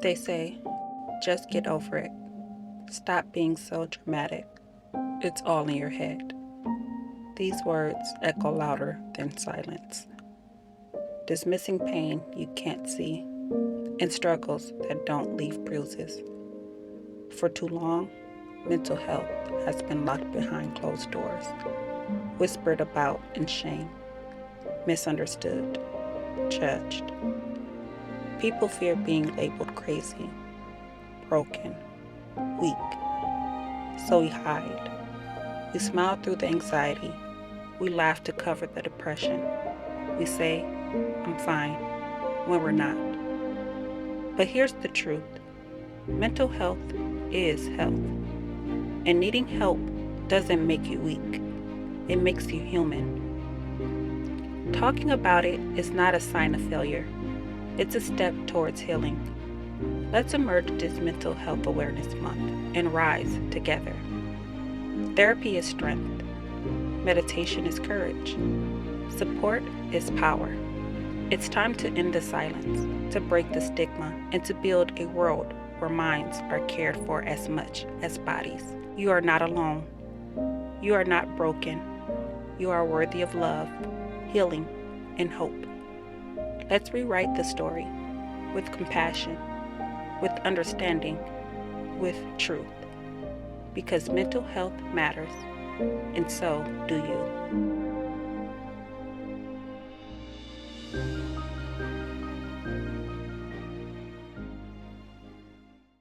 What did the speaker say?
They say, just get over it. Stop being so dramatic. It's all in your head. These words echo louder than silence, dismissing pain you can't see and struggles that don't leave bruises. For too long, mental health has been locked behind closed doors, whispered about in shame, misunderstood, judged. People fear being labeled crazy, broken, weak, so we hide. We smile through the anxiety. We laugh to cover the depression. We say, I'm fine, when we're not. But here's the truth. Mental health is health. And needing help doesn't make you weak. It makes you human. Talking about it is not a sign of failure. It's a step towards healing. Let's emerge this Mental Health Awareness Month and rise together. Therapy is strength. Meditation is courage. Support is power. It's time to end the silence, to break the stigma, and to build a world where minds are cared for as much as bodies. You are not alone. You are not broken. You are worthy of love, healing, and hope. Let's rewrite the story with compassion, with understanding, with truth. Because mental health matters, and so do you.